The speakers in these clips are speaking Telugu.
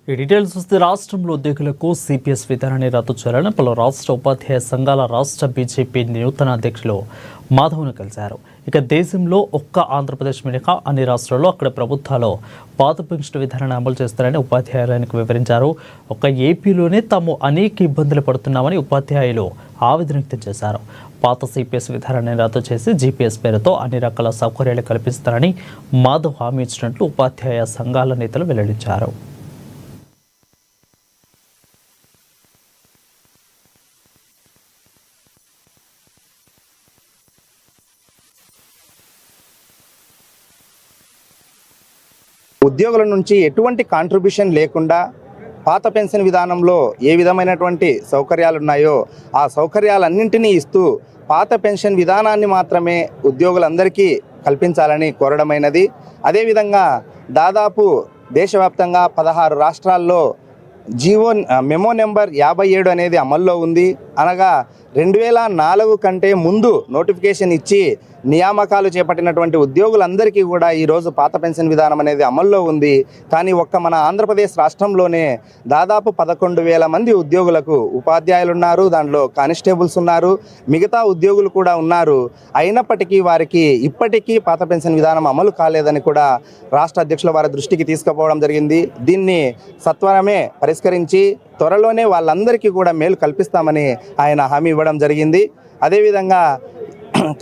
ఈ డీటెయిల్స్ చూస్తే రాష్ట్రంలో ఉద్యోగులకు సిపిఎస్ విధానాన్ని రద్దు చేయాలని పలు రాష్ట్ర ఉపాధ్యాయ సంఘాల రాష్ట్ర బీజేపీ నూతన అధ్యక్షులు మాధవ్ను కలిశారు. ఇక దేశంలో ఒక్క ఆంధ్రప్రదేశ్ మినహా అన్ని రాష్ట్రాల్లో అక్కడ ప్రభుత్వాలు పాత పెన్షన్ విధానాన్ని అమలు చేస్తారని ఉపాధ్యాయులకు వివరించారు. ఒక్క ఏపీలోనే తాము అనేక ఇబ్బందులు పడుతున్నామని ఉపాధ్యాయులు ఆవేదన వ్యక్తం చేశారు. పాత సిపిఎస్ విధానాన్ని రద్దు చేసి జీపీఎస్ పేరుతో అన్ని రకాల సౌకర్యాలు కల్పిస్తారని మాధవ్ హామీ ఇచ్చినట్లు ఉపాధ్యాయ సంఘాల నేతలు వెల్లడించారు. ఉద్యోగుల నుంచి ఎటువంటి కాంట్రిబ్యూషన్ లేకుండా పాత పెన్షన్ విధానంలో ఏ విధమైనటువంటి సౌకర్యాలు ఉన్నాయో ఆ సౌకర్యాలన్నింటినీ ఇస్తూ పాత పెన్షన్ విధానాన్ని మాత్రమే ఉద్యోగులందరికీ కల్పించాలని కోరడమైనది. అదేవిధంగా దాదాపు దేశవ్యాప్తంగా 16 రాష్ట్రాల్లో మెమో నెంబర్ 57 అనేది అమల్లో ఉంది. అనగా 2004 కంటే ముందు నోటిఫికేషన్ ఇచ్చి నియామకాలు చేపట్టినటువంటి ఉద్యోగులందరికీ కూడా ఈరోజు పాత పెన్షన్ విధానం అనేది అమల్లో ఉంది. కానీ ఒక్క మన ఆంధ్రప్రదేశ్ రాష్ట్రంలోనే దాదాపు 11,000 మంది ఉద్యోగులకు ఉపాధ్యాయులు ఉన్నారు, దాంట్లో కానిస్టేబుల్స్ ఉన్నారు, మిగతా ఉద్యోగులు కూడా ఉన్నారు. అయినప్పటికీ వారికి ఇప్పటికీ పాత పెన్షన్ విధానం అమలు కాలేదని కూడా రాష్ట్ర అధ్యక్షుల వారి దృష్టికి తీసుకుపోవడం జరిగింది. దీన్ని సత్వరమే పరిష్కరించి త్వరలోనే వాళ్ళందరికీ కూడా మేలు కల్పిస్తామని ఆయన హామీ ఇవ్వడం జరిగింది. అదేవిధంగా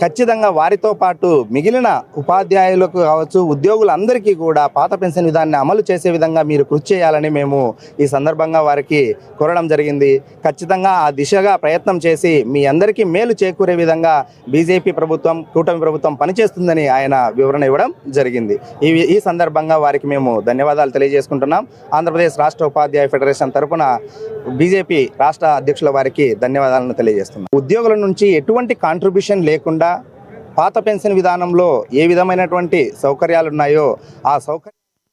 ఖచ్చితంగా వారితో పాటు మిగిలిన ఉపాధ్యాయులకు కావచ్చు, ఉద్యోగులందరికీ కూడా పాత పెన్షన్ విధానాన్ని అమలు చేసే విధంగా మీరు కృషి చేయాలని మేము ఈ సందర్భంగా వారికి కోరడం జరిగింది. ఖచ్చితంగా ఆ దిశగా ప్రయత్నం చేసి మీ అందరికీ మేలు చేకూరే విధంగా బీజేపీ ప్రభుత్వం, కూటమి ప్రభుత్వం పనిచేస్తుందని ఆయన వివరణ ఇవ్వడం జరిగింది. ఈ సందర్భంగా వారికి మేము ధన్యవాదాలు తెలియజేసుకుంటున్నాం. ఆంధ్రప్రదేశ్ రాష్ట్ర ఉపాధ్యాయ ఫెడరేషన్ తరఫున బీజేపీ రాష్ట్ర అధ్యక్షుల వారికి ధన్యవాదాలను తెలియజేస్తున్నాం. ఉద్యోగుల నుంచి ఎటువంటి కాంట్రిబ్యూషన్ లేకుండా పాత పెన్షన్ విధానంలో ఏ విధమైనటువంటి సౌకర్యాలు ఉన్నాయో ఆ సౌకర్యం